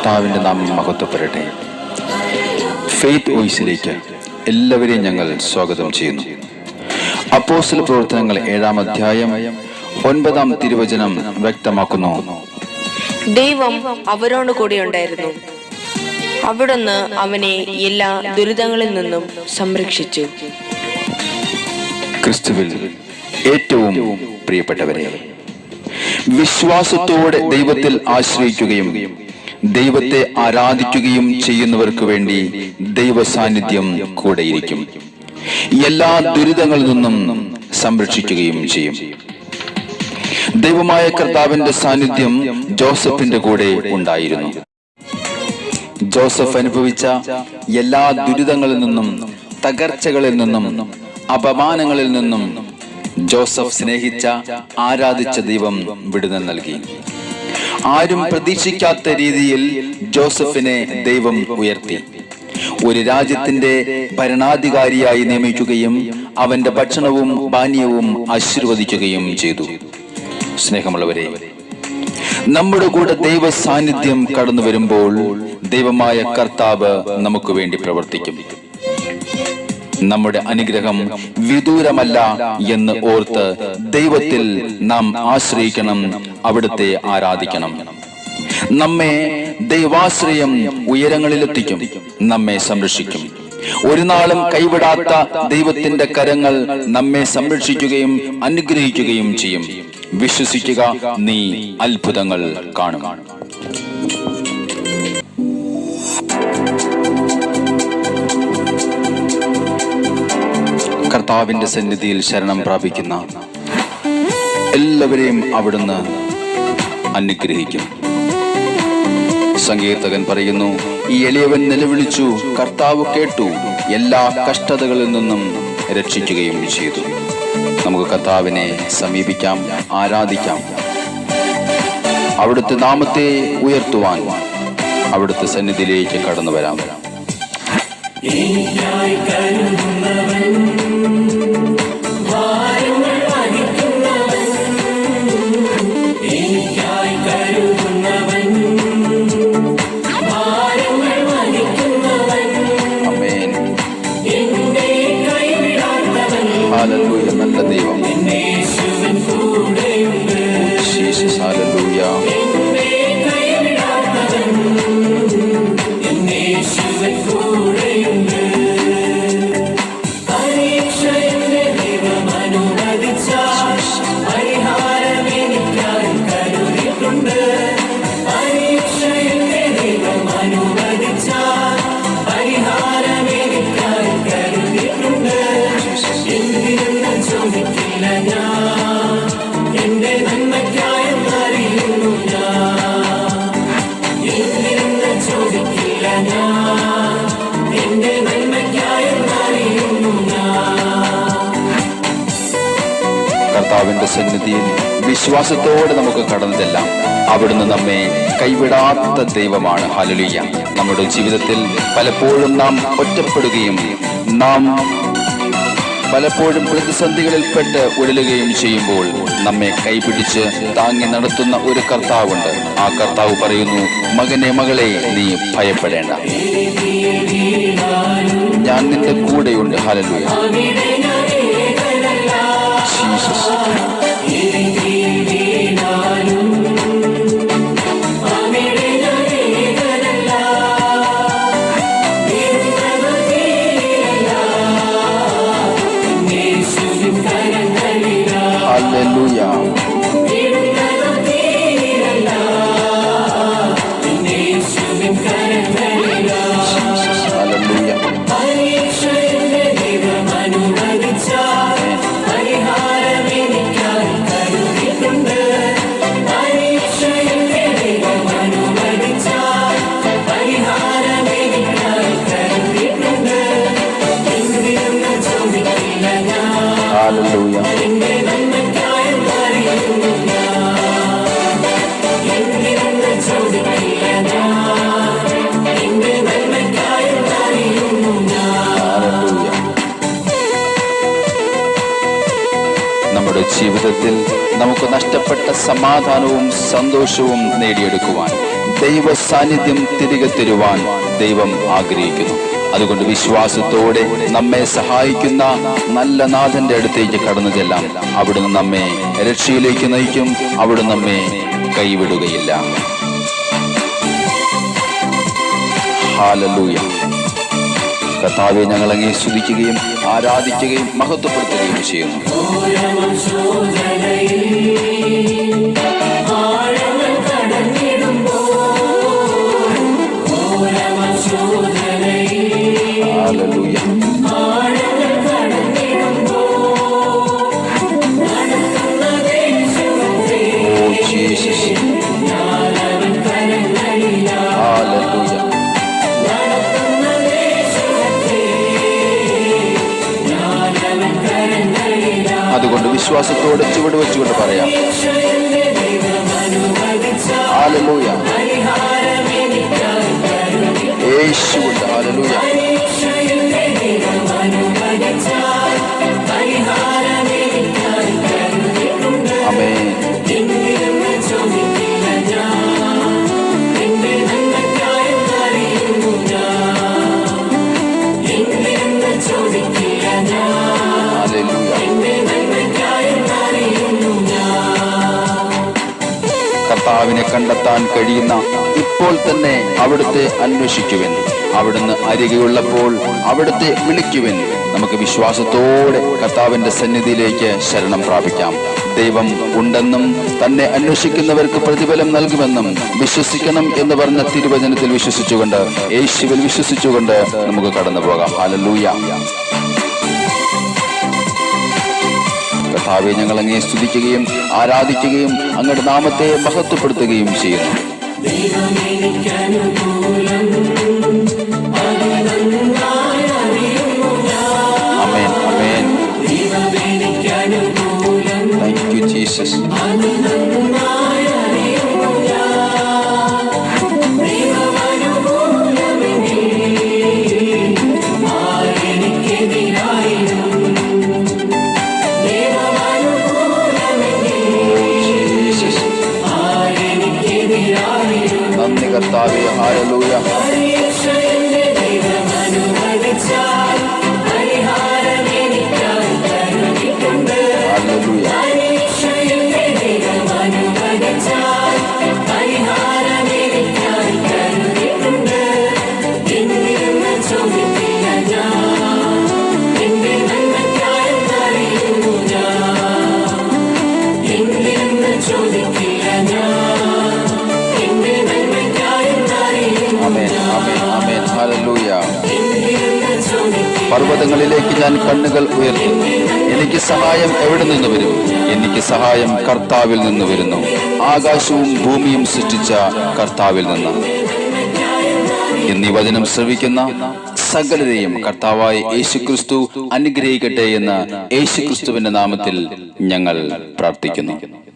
കർത്താവിൻ്റെ നാമം മഹത്വപ്പെടട്ടെ. ഫെയ്ത്ത് വോയിസിലേക്ക് എല്ലാവരെയും ഞങ്ങൾ സ്വാഗതം ചെയ്യുന്നു. അപ്പോസ്തല പ്രവർത്തനങ്ങൾ 7-ാം അധ്യായം 9-ാം തിരുവചനം വ്യക്തമാക്കുന്നു, ദൈവം അവരോട് കൂടെ ഉണ്ടായിരുന്നു. അവിടുന്ന് അവനെ എല്ലാ ദുരിതങ്ങളിൽ നിന്നും സംരക്ഷിച്ചു. ക്രിസ്തുവിൽ ഏറ്റവും പ്രിയപ്പെട്ടവരെ, വിശ്വാസത്തോടെ ദൈവത്തിൽ ആശ്രയിക്കുകയും ദൈവത്തെ ആരാധിക്കുകയും ചെയ്യുന്നവർക്ക് വേണ്ടി ദൈവ സാന്നിധ്യം കൂടെയിരിക്കും. എല്ലാ ദുരിതങ്ങളിൽ നിന്നും സംരക്ഷിക്കുകയും ചെയ്യും. ദൈവമായ കർത്താവിന്റെ സാന്നിധ്യം ജോസഫിന്റെ കൂടെ ഉണ്ടായിരുന്നു. ജോസഫ് അനുഭവിച്ച എല്ലാ ദുരിതങ്ങളിൽ നിന്നും, തകർച്ചകളിൽ നിന്നും, അപമാനങ്ങളിൽ നിന്നും ജോസഫ് സ്നേഹിച്ച, ആരാധിച്ച ദൈവം വിടുതൽ നൽകി. ആരും പ്രതീക്ഷിക്കാത്ത രീതിയിൽ ജോസഫിനെ ദൈവം ഉയർത്തി. ഒരു രാജ്യത്തിന്റെ ഭരണാധികാരിയായി നിയമിക്കുകയും അവന്റെ ഭക്ഷണവും പാനീയവും ആശീർവദിക്കുകയും ചെയ്തു. സ്നേഹമുള്ളവരെ, നമ്മുടെ കൂടെ ദൈവ സാന്നിധ്യം കടന്നു വരുമ്പോൾ ദൈവമായ കർത്താവ് നമുക്ക് വേണ്ടി പ്രവർത്തിക്കും. നമ്മുടെ അനുഗ്രഹം വിദൂരമല്ല എന്ന് ഓർത്ത് ദൈവത്തിൽ നാം ആശ്രയിക്കണം, അവിടുത്തെ ആരാധിക്കണം. നമ്മെ ദൈവാശ്രയം ഉയരങ്ങളിലെത്തിക്കും, നമ്മെ സംരക്ഷിക്കും. ഒരു നാളും കൈവിടാത്ത ദൈവത്തിന്റെ കരങ്ങൾ നമ്മെ സംരക്ഷിക്കുകയും അനുഗ്രഹിക്കുകയും ചെയ്യും. വിശ്വസിക്കുക, നീ അത്ഭുതങ്ങൾ കാണും. കർത്താവിന്റെ സന്നിധിയിൽ ശരണം പ്രാപിക്കുന്ന എല്ലാവരെയും അവിടുന്ന് അനുഗ്രഹിക്കും. സങ്കീർത്തകൻ പറയുന്നു, ഈ എളിയവൻ നിലവിളിച്ചു, കർത്താവ് കേട്ടു, എല്ലാ കഷ്ടതകളിൽ നിന്നും രക്ഷിക്കുകയും ചെയ്തു. നമുക്ക് കർത്താവിനെ സമീപിക്കാം, ആരാധിക്കാം. അവിടുത്തെ നാമത്തെ ഉയർത്തുവാൻ അവിടുത്തെ സന്നിധിയിലേക്ക് കടന്നു വരാം. ഹല്ലേലൂയ, നല്ല ദൈവം. Jesus, hallelujah. കർത്താവിന്റെ സന്നിധിയിൽ വിശ്വാസത്തോടെ നമുക്ക് കടന്നു ചെല്ലാം. അവിടുന്ന് നമ്മെ കൈവിടാത്ത ദൈവമാണ്. ഹല്ലേലൂയ. നമ്മുടെ ജീവിതത്തിൽ പലപ്പോഴും നാം ഒറ്റപ്പെടുകയും നാം പലപ്പോഴും പ്രതിസന്ധികളിൽപ്പെട്ട് ഉഴലുകയും ചെയ്യുമ്പോൾ നമ്മെ കൈപിടിച്ച് താങ്ങി നടത്തുന്ന ഒരു കർത്താവുണ്ട്. ആ കർത്താവ് പറയുന്നു, മകനെ, മകളെ, നീ ഭയപ്പെടേണ്ട, ഞാൻ നിന്റെ കൂടെയുണ്ട്. ഹല്ലേലൂയ. ജീസസ്. Hallelujah. ജീവിതത്തിൽ നമുക്ക് നഷ്ടപ്പെട്ട സമാധാനവും സന്തോഷവും നേടിയെടുക്കുവാൻ, ദൈവ സാന്നിധ്യം തിരികെ തരുവാൻ ദൈവം ആഗ്രഹിക്കുന്നു. അതുകൊണ്ട് വിശ്വാസത്തോടെ നമ്മെ സഹായിക്കുന്ന നല്ല നാഥന്റെ അടുത്തേക്ക് കടന്നു ചെല്ലാം. അവിടുന്ന് നമ്മെ രക്ഷയിലേക്ക് നയിക്കും. അവിടുന്ന് നമ്മെ കൈവിടുകയില്ല. ഹല്ലേലൂയ. കർത്താവെ, ഞങ്ങൾ അങ്ങേ സ്തുതിക്കുകയും ആരാധിക്കുകയും മഹത്വപ്പെടുത്തുകയും ചെയ്യുന്നു. ഹല്ലേലൂയ. Oh Jesus. ഹല്ലേലൂയ. അതുകൊണ്ട് വിശ്വാസത്തോടെ ചുവട് വെച്ചുകൊണ്ട് പറയാം. ഹല്ലേലൂയ. യേശുവുണ്ട്. ഹല്ലേലൂയ. ആമേൻ. കർത്താവിനെ കണ്ടെത്താൻ കഴിയുന്ന ഇപ്പോൾ തന്നെ അവിടുത്തെ അന്വേഷിക്കുവൻ. അവിടുന്ന് അരികെയുള്ളപ്പോൾ അവിടുത്തെ വിളിക്കുവൻ. നമുക്ക് വിശ്വാസത്തോടെ കർത്താവിന്റെ സന്നിധിയിലേക്ക് ശരണം പ്രാപിക്കാം. ദൈവം ഉണ്ടെന്നും തന്നെ അന്വേഷിക്കുന്നവർക്ക് പ്രതിഫലം നൽകുമെന്നും വിശ്വസിക്കണം എന്ന് പറഞ്ഞ തിരുവചനത്തിൽ വിശ്വസിച്ചുകൊണ്ട്, യേശുവിൽ വിശ്വസിച്ചുകൊണ്ട് നമുക്ക് കടന്നു പോകാം. ഹല്ലേലൂയ. കർത്താവെ, ഞങ്ങൾ അങ്ങയെ സ്തുതിക്കുകയും ആരാധിക്കുകയും അങ്ങയുടെ നാമത്തെ മഹത്വപ്പെടുത്തുകയും ചെയ്യുന്നു. ആമേൻ, ആമേൻ. Thank you Jesus. നന്ദി കർത്താവേ. ഹല്ലേലൂയ. ഹല്ലേലൂയ. പർവ്വതങ്ങളിലേക്ക് ഞാൻ കണ്ണുകൾ ഉയർത്തുന്നു. എനിക്ക് സഹായം എവിടെ നിന്ന് വരും? എനിക്ക് സഹായം കർത്താവിൽ നിന്ന് വരുന്നു. ആകാശവും ഭൂമിയും സൃഷ്ടിച്ച കർത്താവിൽ നിന്ന്. എന്നീ വചനം ശ്രവിക്കുന്ന സകലരെയും കർത്താവായ യേശുക്രിസ്തു അനുഗ്രഹിക്കട്ടെ എന്ന് യേശുക്രിസ്തുവിന്റെ നാമത്തിൽ ഞങ്ങൾ പ്രാർത്ഥിക്കുന്നു.